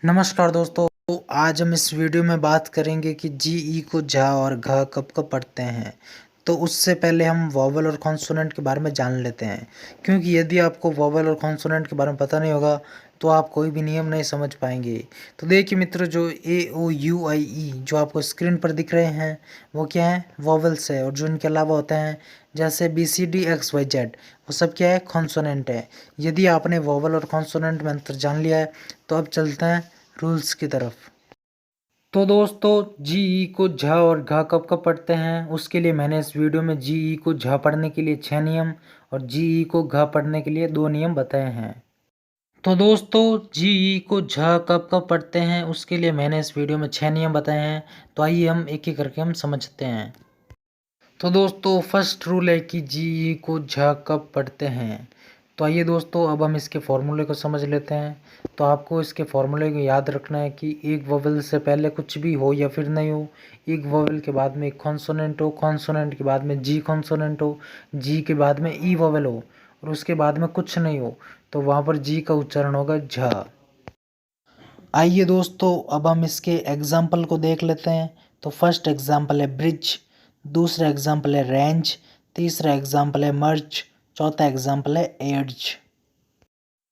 नमस्कार दोस्तों। तो आज हम इस वीडियो में बात करेंगे कि जी ई को झा और घ कब कब पढ़ते हैं। तो उससे पहले हम वॉवल और कॉन्सोनेंट के बारे में जान लेते हैं, क्योंकि यदि आपको वॉवल और कॉन्सोनेंट के बारे में पता नहीं होगा तो आप कोई भी नियम नहीं समझ पाएंगे। तो देखिए मित्रों, जो ए ओ यू आई ई जो आपको स्क्रीन पर दिख रहे हैं वो क्या है, वॉवल्स है। और जो इनके अलावा होते हैं जैसे B C D X Y Z, वो सब क्या है, कॉन्सोनेंट है। यदि आपने वॉवल और कॉन्सोनेंट में अंतर जान लिया है तो अब चलते हैं रूल्स की तरफ। तो दोस्तों, जी ई को झ और घ कब कब पढ़ते हैं, उसके लिए मैंने इस वीडियो में जी ई को झ पढ़ने के लिए 6 नियम और जी ई को घ पढ़ने के लिए 2 नियम बताए हैं। तो दोस्तों, जी ई को झ कब कब पढ़ते हैं उसके लिए मैंने इस वीडियो में 6 नियम बताए हैं। तो आइए हम एक एक करके हम समझते हैं। तो दोस्तों, फर्स्ट रूल है कि जी ई को झ कब पढ़ते हैं। तो आइए दोस्तों, अब हम इसके फॉर्मूले को समझ लेते हैं। तो आपको इसके फॉर्मूले को याद रखना है कि एक वोवेल से पहले कुछ भी हो या फिर नहीं हो, एक वोवेल के बाद में एक कॉन्सोनेंट हो, कॉन्सोनेंट के बाद में जी कॉन्सोनेंट हो, जी के बाद में ई वोवेल हो और उसके बाद में कुछ नहीं हो, तो वहाँ पर जी का उच्चारण होगा झ। आइए दोस्तों, अब हम इसके एग्जाम्पल को देख लेते हैं। तो फर्स्ट एग्जाम्पल है ब्रिज, दूसरा एग्जाम्पल है रेंज, तीसरा एग्जाम्पल है मर्ज, चौथा एग्जाम्पल है एड्ज।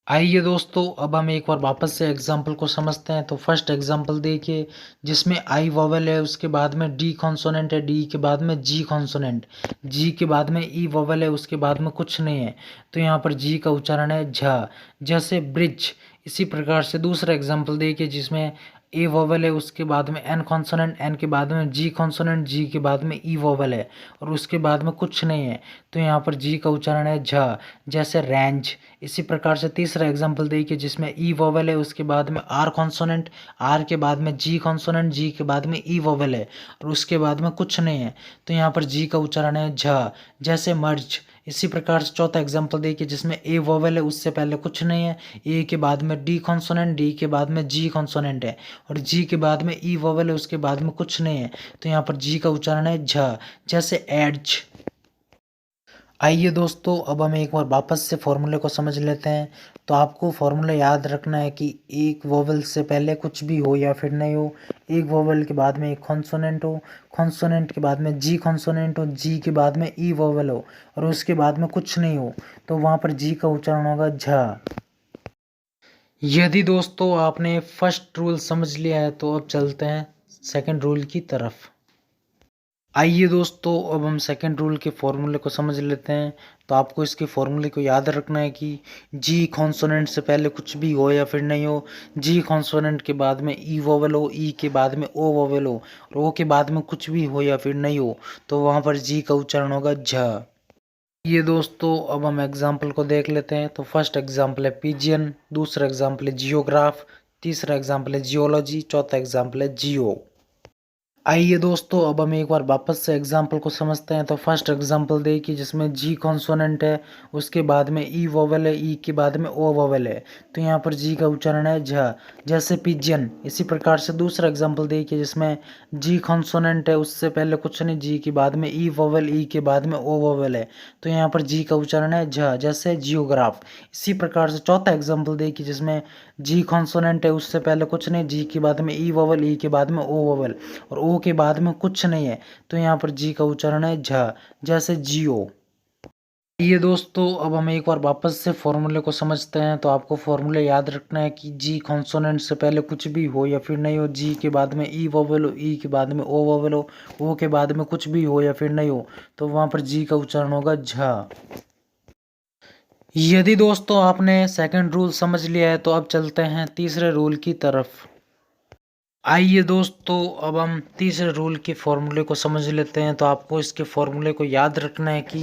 आइए दोस्तों, अब हम एक बार वापस से एग्जाम्पल को समझते हैं। तो फर्स्ट एग्जाम्पल देखिए, जिसमें आई वोवेल है, उसके बाद में डी कॉन्सोनेंट है, डी के बाद में जी कॉन्सोनेंट, जी के बाद में ई वोवेल है, उसके बाद में कुछ नहीं है, तो यहाँ पर जी का उच्चारण है झ, जैसे ब्रिज। इसी प्रकार से दूसरा एग्जाम्पल देखिए, जिसमें ए वोवेल है, उसके बाद में एन कॉन्सोनेंट, एन के बाद में जी कॉन्सोनेंट, जी के बाद में ई वोवेल है और उसके बाद में कुछ नहीं है, तो यहाँ पर जी का उच्चारण है झ, जैसे रेंज। इसी प्रकार से तीसरा एग्जाम्पल देखिए, जिसमें ई वोवेल है, उसके बाद में आर कॉन्सोनेंट, आर के बाद में जी कॉन्सोनेंट, जी के बाद में ई वोवेल है और उसके बाद में कुछ नहीं है, तो यहाँ पर जी का उच्चारण है झ, जैसे मर्ज। इसी प्रकार से चौथा एग्जाम्पल देखिए, जिसमें ए वोवेल है, उससे पहले कुछ नहीं है, ए के बाद में डी कॉन्सोनेंट, डी के बाद में जी कॉन्सोनेंट है और जी के बाद में ई वोवेल है, उसके बाद में कुछ नहीं है, तो यहाँ पर जी का उच्चारण है झ, जैसे एड्ज। आइए दोस्तों, अब हम एक बार वापस से फॉर्मूले को समझ लेते हैं। तो आपको फॉर्मूला याद रखना है कि एक वोवेल से पहले कुछ भी हो या फिर नहीं हो, एक वोवेल के बाद में एक कॉन्सोनेंट हो, कॉन्सोनेंट के बाद में जी कॉन्सोनेंट हो, जी के बाद में ई वोवेल हो और उसके बाद में कुछ नहीं हो, तो वहाँ पर जी का उच्चारण होगा झ। यदि दोस्तों आपने फर्स्ट रूल समझ लिया है तो अब चलते हैं सेकंड रूल की तरफ। आइए दोस्तों, अब हम सेकंड रूल के फॉर्मूले को समझ लेते हैं। तो आपको इसके फॉर्मूले को याद रखना है कि जी कॉन्सोनेंट से पहले कुछ भी हो या फिर नहीं हो, जी कॉन्सोनेंट के बाद में ई वोवेल हो, ई के बाद में ओ वोवेल हो और ओ के बाद में कुछ भी हो या फिर नहीं हो, तो वहाँ पर जी का उच्चारण होगा झ। ये दोस्तों, अब हम एग्जाम्पल को देख लेते हैं। तो फर्स्ट एग्जाम्पल है पिजियन, दूसरा एग्जाम्पल है जियोग्राफ, तीसरा एग्जाम्पल है जियोलॉजी, चौथा एग्जाम्पल है जियो। आइए दोस्तों, अब हम एक बार वापस से एग्जाम्पल को समझते हैं। तो फर्स्ट एग्जाम्पल देखिए, जिसमें जी कॉन्सोनेंट है, उसके बाद में ई वोवेल है, ई के बाद में ओ वोवेल है, तो यहाँ पर जी का उच्चारण है झ, जैसे पिजियन। इसी प्रकार से दूसरा एग्जाम्पल देखिए, जिसमें जी कॉन्सोनेंट है, उससे पहले कुछ नहीं, जी के बाद में ई वोवेल, ई के बाद में ओ वोवेल है, तो यहाँ पर जी का उच्चारण है झ, जैसे जियोग्राफ। इसी प्रकार से चौथा एग्जाम्पल देखिए, जिसमें जी कॉन्सोनेंट है, उससे पहले कुछ नहीं, जी के बाद में ई वोवेल, ई के बाद में ओ वोवेल और ओ के बाद में कुछ नहीं है, तो यहाँ पर जी का उच्चारण है झ, जैसे जियो। ये दोस्तों, अब हम एक बार वापस से फॉर्मूले को समझते हैं। तो आपको फॉर्मूले याद रखना है कि जी कॉन्सोनेंट से पहले कुछ भी हो या फिर नहीं हो, जी के बाद में ई वोवेल हो, ई के बाद में ओ वोवेल हो, ओ के बाद में कुछ भी हो या फिर नहीं हो, तो वहाँ पर जी का उच्चारण होगा झ। यदि दोस्तों आपने सेकंड रूल समझ लिया है तो अब चलते हैं तीसरे रूल की तरफ। आइए दोस्तों, अब हम तीसरे रूल के फॉर्मूले को समझ लेते हैं। तो आपको इसके फॉर्मूले को याद रखना है कि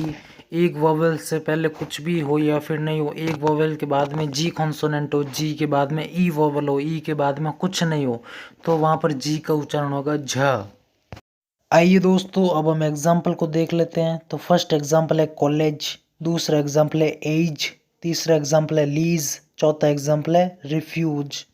एक वोवेल से पहले कुछ भी हो या फिर नहीं हो, एक वोवेल के बाद में जी कॉन्सोनेंट हो, जी के बाद में ई वोवेल हो, ई के बाद में कुछ नहीं हो, तो वहाँ पर जी का उच्चारण होगा झ। आइए दोस्तों, अब हम एग्जाम्पल को देख लेते हैं। तो फर्स्ट एग्जाम्पल है कॉलेज, दूसरा एग्जाम्पल है एज, तीसरा एग्जाम्पल है लीज, चौथा एग्जाम्पल है रिफ्यूज।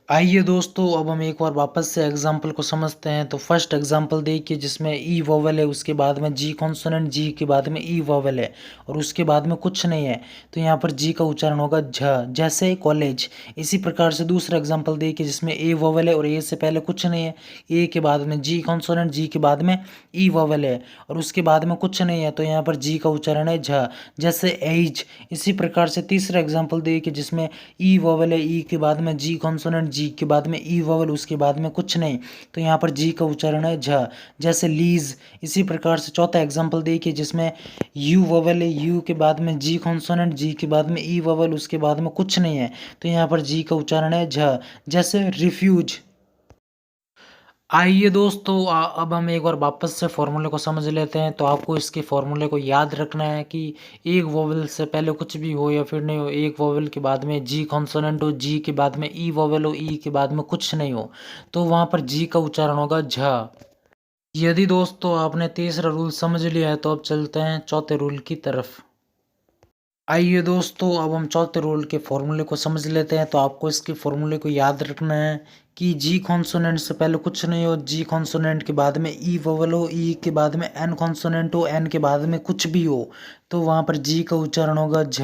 आइए दोस्तों, अब हम एक बार वापस से एग्जाम्पल को समझते हैं। तो फर्स्ट एग्जाम्पल देखिए जिसमें ई वोवेल है, उसके बाद में जी कॉन्सोनेंट, जी के बाद में ई वोवेल है और उसके बाद में कुछ नहीं है। तो यहाँ पर जी का उच्चारण होगा झ, जैसे कॉलेज। इसी प्रकार से दूसरा एग्जाम्पल देखिए जिसमें ए वोवेल है और ए से पहले कुछ नहीं है। ए के बाद में जी कॉन्सोनेंट, जी के बाद में ई वोवेल है और उसके बाद में कुछ नहीं है। तो यहाँ पर जी का उच्चारण है झ, जैसे एज। इसी प्रकार से तीसरा एग्जाम्पल देखिए जिसमें ई वोवेल है, ई के बाद में जी कॉन्सोनेंट, जी के बाद में ई वोवेल, उसके बाद में कुछ नहीं। तो यहाँ पर जी का उच्चारण है झ, जैसे लीज। इसी प्रकार से चौथा एग्जाम्पल देखिए जिसमें यू वोवेल है, यू के बाद में जी कॉन्सोनेंट, जी के बाद में ई वोवेल, उसके बाद में कुछ नहीं है। तो यहाँ पर जी का उच्चारण है झ, जैसे रिफ्यूज। आइए दोस्तों, अब हम एक बार वापस से फॉर्मूले को समझ लेते हैं। तो आपको इसके फॉर्मूले को याद रखना है कि एक वोवेल से पहले कुछ भी हो या फिर नहीं हो, एक वोवेल के बाद में जी कॉन्सोनेंट हो, जी के बाद में ई वोवेल हो, ई के बाद में कुछ नहीं हो, तो वहाँ पर जी का उच्चारण होगा झ। यदि दोस्तों आपने तीसरा रूल समझ लिया है तो अब चलते हैं चौथे रूल की तरफ। आइए दोस्तों, अब हम चौथे रूल के फॉर्मूले को समझ लेते हैं। तो आपको इसके फॉर्मूले को याद रखना है कि जी कॉन्सोनेंट से पहले कुछ नहीं हो, जी कॉन्सोनेंट के बाद में ई वोवेल हो, ई के बाद में एन कॉन्सोनेंट हो, एन के बाद में कुछ भी हो, तो वहाँ पर जी का उच्चारण होगा झ।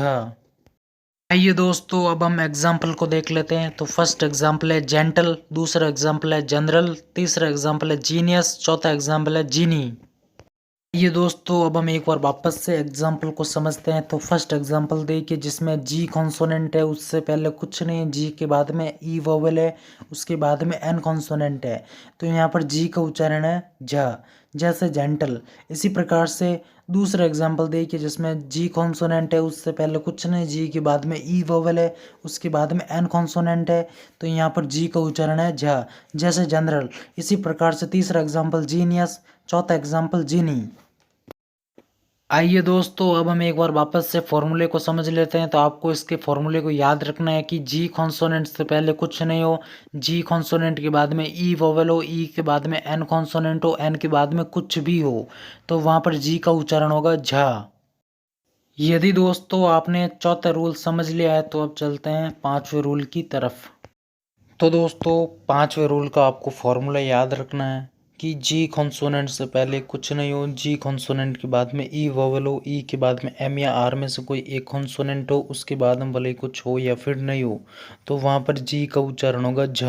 आइए दोस्तों, अब हम एग्जाम्पल को देख लेते हैं। तो फर्स्ट एग्जाम्पल है जेंटल, दूसरा एग्जाम्पल है जनरल, तीसरा एग्जाम्पल है जीनियस, चौथा एग्जाम्पल है जीनी। ये दोस्तों, अब हम एक बार वापस से एग्जाम्पल को समझते हैं। तो फर्स्ट एग्जाम्पल देखिए जिसमें जी कॉन्सोनेंट है, उससे पहले कुछ नहीं है, जी के बाद में ई वोवेल है, उसके बाद में एन कॉन्सोनेंट है। तो यहाँ पर जी का उच्चारण है झ, जैसे जेंटल। इसी प्रकार से दूसरा एग्जाम्पल देखिए जिसमें जी कॉन्सोनेंट है, उससे पहले कुछ नहीं, जी के बाद में ई वोवेल है, उसके बाद में एन कॉन्सोनेंट है। तो यहाँ पर जी का उच्चारण है झ, जैसे जनरल। इसी प्रकार से तीसरा एग्जाम्पल जीनियस, चौथा एग्जाम्पल जीनी। आइए दोस्तों, अब हम एक बार वापस से फॉर्मूले को समझ लेते हैं। तो आपको इसके फॉर्मूले को याद रखना है कि जी कॉन्सोनेंट से पहले कुछ नहीं हो, जी कॉन्सोनेंट के बाद में ई वोवेल हो, ई के बाद में एन कॉन्सोनेंट हो, एन के बाद में कुछ भी हो, तो वहाँ पर जी का उच्चारण होगा झ। यदि दोस्तों आपने चौथा रूल समझ लिया है तो अब चलते हैं पांचवें रूल की तरफ। तो दोस्तों, पांचवें रूल का आपको फॉर्मूला याद रखना है कि जी कॉन्सोनेंट से पहले कुछ नहीं हो, जी कॉन्सोनेंट के बाद में ई वोवेल हो, ई के बाद में एम या आर में से कोई एक कॉन्सोनेंट हो, उसके बाद में भले कुछ हो या फिर नहीं हो, तो वहाँ पर जी का उच्चारण होगा झ।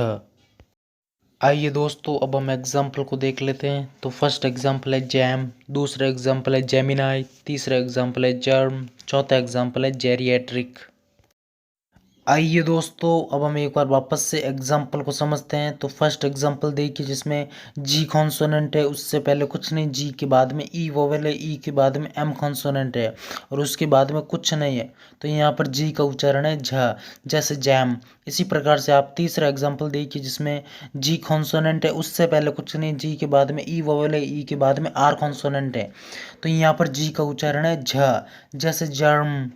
आइए दोस्तों, अब हम एग्जाम्पल को देख लेते हैं। तो फर्स्ट एग्जाम्पल है जैम, दूसरा एग्जाम्पल है जेमिनाई, तीसरा एग्जाम्पल है जर्म, चौथा एग्जाम्पल है जेरिएट्रिक। आइए दोस्तों, अब हम एक बार वापस से एग्जाम्पल को समझते हैं। तो फर्स्ट एग्जाम्पल देखिए जिसमें जी कॉन्सोनेंट है, उससे पहले कुछ नहीं, जी के बाद में ई वोवेल है, ई के बाद में एम कॉन्सोनेंट है और उसके बाद में कुछ नहीं है। तो यहाँ पर जी का उच्चारण है झ, जैसे जैम। इसी प्रकार से आप तीसरा एग्जाम्पल देखिए जिसमें जी कॉन्सोनेंट है, उससे पहले कुछ नहीं, जी के बाद में ई वोवेल है, ई के बाद में आर कॉन्सोनेंट है। तो यहाँ पर जी का उच्चारण है झ, जैसे जर्म।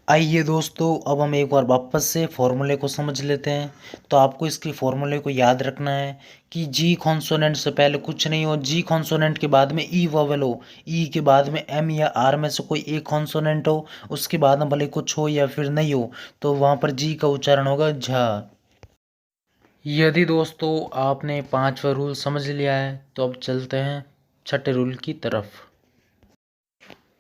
आइए दोस्तों, अब हम एक बार वापस से फॉर्मूले को समझ लेते हैं। तो आपको इसके फॉर्मूले को याद रखना है कि जी कॉन्सोनेंट से पहले कुछ नहीं हो, जी कॉन्सोनेंट के बाद में ई वोवेल हो, ई के बाद में एम या आर में से कोई एक कॉन्सोनेंट हो, उसके बाद में भले कुछ हो या फिर नहीं हो, तो वहाँ पर जी का उच्चारण होगा झ। यदि दोस्तों आपने पांचवा रूल समझ लिया है तो अब चलते हैं छठे रूल की तरफ।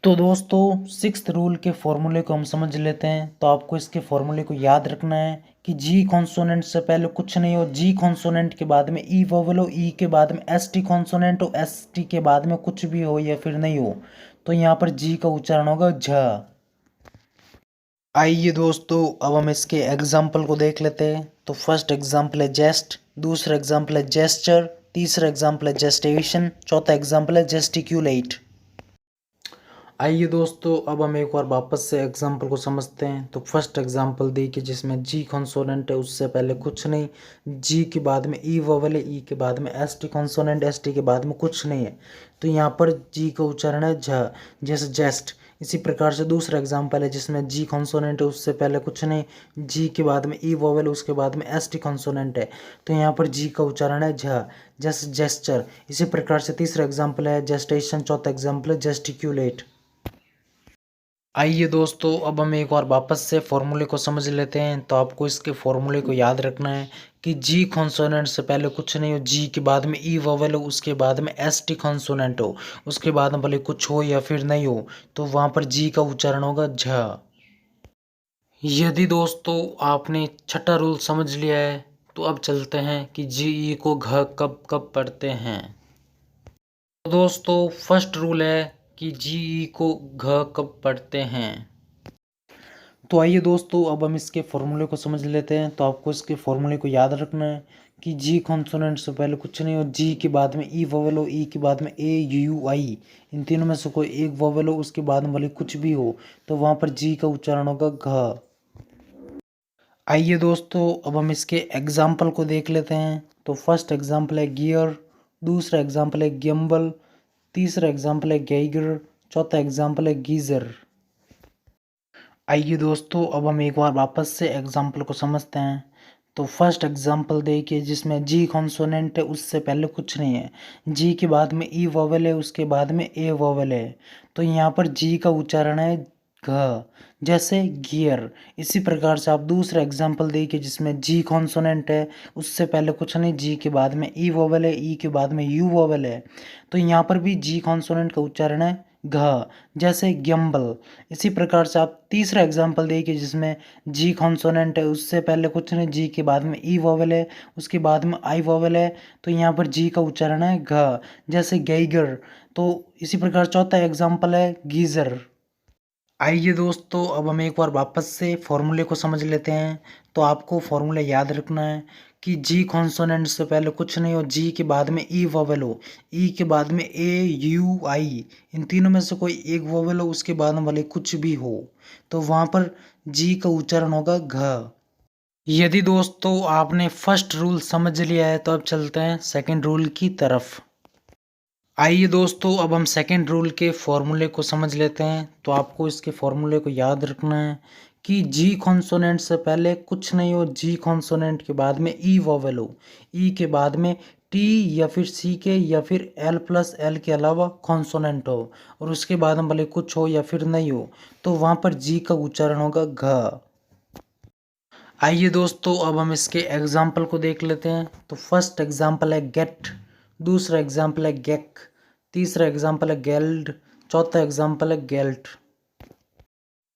तो दोस्तों, सिक्स्थ रूल के फॉर्मूले को हम समझ लेते हैं। तो आपको इसके फॉर्मूले को याद रखना है कि जी कॉन्सोनेंट से पहले कुछ नहीं हो, जी कॉन्सोनेंट के बाद में ई वोवेल हो, ई के बाद में एस टी कॉन्सोनेंट हो, एस टी के बाद में कुछ भी हो या फिर नहीं हो, तो यहाँ पर जी का उच्चारण होगा झ। आइए दोस्तों, अब हम इसके एग्जाम्पल को देख लेते हैं। तो फर्स्ट एग्जाम्पल है जेस्ट, दूसरा एग्जाम्पल है जेस्चर, तीसरा एग्जाम्पल है जेस्टेशन, चौथा एग्जाम्पल है जेस्टिक्यूलेट। आइए दोस्तों, अब हम एक बार वापस से एग्जाम्पल को समझते हैं। तो फर्स्ट एग्जाम्पल देखिए जिसमें जी कॉन्सोनेंट है, उससे पहले कुछ नहीं, जी के बाद में ई वोवेल है, ई के बाद में S T consonant, S T के बाद में कुछ नहीं है। तो यहाँ पर जी का उच्चारण है झ, जैसे जेस्ट। इसी प्रकार से दूसरा एग्जाम्पल है जिसमें जी कॉन्सोनेंट है, उससे पहले कुछ नहीं, जी के बाद में ई वोवेल, उसके बाद में एस टी कॉन्सोनेंट है। तो यहाँ पर जी का उच्चारण है झ, जैसे जेस्चर। इसी प्रकार से तीसरा एग्जाम्पल है जेस्टेशन, चौथा एग्जाम्पल है जेस्टिक्यूलेट। आइए दोस्तों, अब हम एक बार वापस से फॉर्मूले को समझ लेते हैं। तो आपको इसके फॉर्मूले को याद रखना है कि जी कॉन्सोनेंट से पहले कुछ नहीं हो, जी के बाद में ई वोवेल हो, उसके बाद में एस टी कॉन्सोनेंट हो, उसके बाद में भले कुछ हो या फिर नहीं हो तो वहाँ पर जी का उच्चारण होगा झ। यदि दोस्तों आपने छठा रूल समझ लिया है तो अब चलते हैं कि जी ई को घ कब कब पढ़ते हैं। तो दोस्तों फर्स्ट रूल है कि जी ई को घ कब पढ़ते हैं। तो आइए दोस्तों, अब हम इसके फॉर्मूले को समझ लेते हैं। तो आपको इसके फॉर्मूले को याद रखना है कि जी कॉन्सोनेंट से पहले कुछ नहीं हो, जी के बाद में ई वोवेल हो, ई के बाद में ए यू आई, इन तीनों में से कोई एक वोवेल हो, उसके बाद में भले कुछ भी हो तो वहाँ पर जी का उच्चारण होगा घ। आइए दोस्तों, अब हम इसके एग्जाम्पल को देख लेते हैं। तो फर्स्ट एग्जाम्पल है गियर, दूसरा एग्जाम्पल है गिम्बल, तीसरा एग्जाम्पल है गीगर, चौथा एग्जाम्पल है गीजर। आइए दोस्तों, अब हम एक बार वापस से एग्जाम्पल को समझते हैं। तो फर्स्ट एग्जाम्पल देखिए जिसमें जी कॉन्सोनेंट है, उससे पहले कुछ नहीं है, जी के बाद में ई वोवेल है, उसके बाद में ए वोवेल है, तो यहाँ पर जी का उच्चारण है घ, जैसे गियर। इसी प्रकार से आप दूसरा एग्जाम्पल देखिए जिसमें जी कॉन्सोनेंट है, उससे पहले कुछ नहीं, जी के बाद में ई वोवेल है, ई के बाद में यू वोवेल है, तो यहाँ पर भी जी कॉन्सोनेंट का उच्चारण है घ, जैसे गिम्बल। इसी प्रकार से आप तीसरा एग्जाम्पल देखिए जिसमें जी कॉन्सोनेंट है, उससे पहले कुछ नहीं, जी के बाद में ई वोवेल है, उसके बाद में आई वोवेल है, तो यहाँ पर जी का उच्चारण है घ, जैसे गीगर। तो इसी प्रकार चौथा एग्जाम्पल है गीजर। आइए दोस्तों, अब हम एक बार वापस से फॉर्मूले को समझ लेते हैं। तो आपको फॉर्मूला याद रखना है कि जी कॉन्सोनेंट से पहले कुछ नहीं हो, जी के बाद में ई वोवेल हो, ई के बाद में ए यू आई, इन तीनों में से कोई एक वोवेल हो, उसके बाद में भले कुछ भी हो तो वहाँ पर जी का उच्चारण होगा घ। यदि दोस्तों आपने फर्स्ट रूल समझ लिया है तो अब चलते हैं सेकंड रूल की तरफ। आइए दोस्तों, अब हम सेकंड रूल के फॉर्मूले को समझ लेते हैं। तो आपको इसके फॉर्मूले को याद रखना है कि जी कॉन्सोनेंट से पहले कुछ नहीं हो, जी कॉन्सोनेंट के बाद में ई वोवेल हो, ई के बाद में टी या फिर सी के या फिर एल प्लस एल के अलावा कॉन्सोनेंट हो, और उसके बाद में भले कुछ हो या फिर नहीं हो तो वहाँ पर जी का उच्चारण होगा घ। आइए दोस्तों, अब हम इसके एग्जाम्पल को देख लेते हैं। तो फर्स्ट एग्जाम्पल है गेट, दूसरा एग्जाम्पल है गेक, तीसरा एग्जाम्पल है गेल्ड, चौथा एग्जाम्पल है गेल्ट।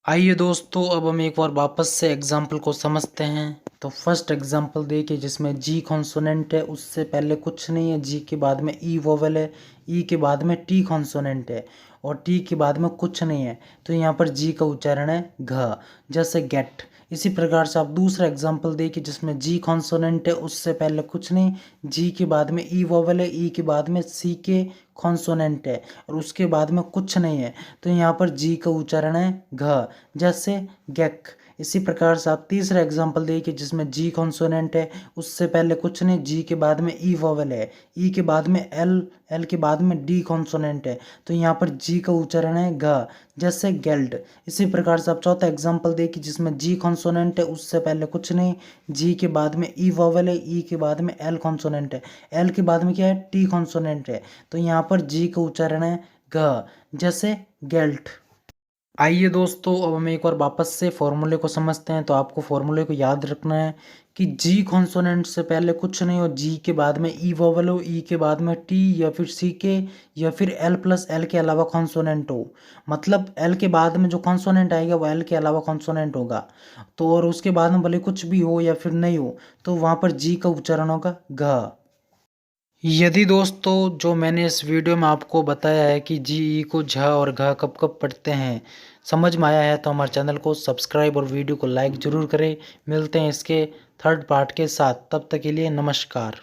आइए दोस्तों, अब हम एक बार वापस से एग्जाम्पल को समझते हैं। तो फर्स्ट एग्जाम्पल देखिए जिसमें जी कॉन्सोनेंट है, उससे पहले कुछ नहीं है, जी के बाद में ई वोवेल है, ई के बाद में टी कॉन्सोनेंट है, और टी के बाद में कुछ नहीं है, तो यहाँ पर जी का उच्चारण है घ, जैसे गेट। इसी प्रकार से आप दूसरा एग्जाम्पल देखिए जिसमें जी कॉन्सोनेंट है, उससे पहले कुछ नहीं, जी के बाद में ई वोवेल है, ई के बाद में सी के कॉन्सोनेंट है, और उसके बाद में कुछ नहीं है, तो यहाँ पर जी का उच्चारण है घ, जैसे गेक। इसी प्रकार से आप तीसरा एग्जाम्पल देखिए जिसमें जी कॉन्सोनेंट है, उससे पहले कुछ नहीं, जी के बाद में ई वोवेल है, ई के बाद में एल, एल के बाद में डी कॉन्सोनेंट है, तो यहाँ पर जी का उच्चारण है घ, जैसे गेल्ड। इसी प्रकार से आप चौथा एग्जाम्पल देखिए जिसमें जी कॉन्सोनेंट है, उससे पहले कुछ नहीं, जी के बाद में ई वोवेल है, ई के बाद में एल कॉन्सोनेंट है, एल के बाद में क्या है, टी कॉन्सोनेंट है, तो यहाँ पर जी का उच्चारण है घ, जैसे गेल्ट। आइए दोस्तों, अब हम एक बार वापस से फॉर्मूले को समझते हैं। तो आपको फॉर्मूले को याद रखना है कि जी कॉन्सोनेंट से पहले कुछ नहीं हो, जी के बाद में ई वोवेल हो, ई के बाद में टी या फिर सी के या फिर एल प्लस एल के अलावा कॉन्सोनेंट हो, मतलब एल के बाद में जो कॉन्सोनेंट आएगा वो एल के अलावा कॉन्सोनेंट होगा, तो और उसके बाद में भले कुछ भी हो या फिर नहीं हो तो वहाँ पर जी का उच्चारण होगा घ। यदि दोस्तों जो मैंने इस वीडियो में आपको बताया है कि जी ई को झ और घ कब कब पढ़ते हैं समझ में आया है तो हमारे चैनल को सब्सक्राइब और वीडियो को लाइक ज़रूर करें। मिलते हैं इसके थर्ड पार्ट के साथ, तब तक के लिए नमस्कार।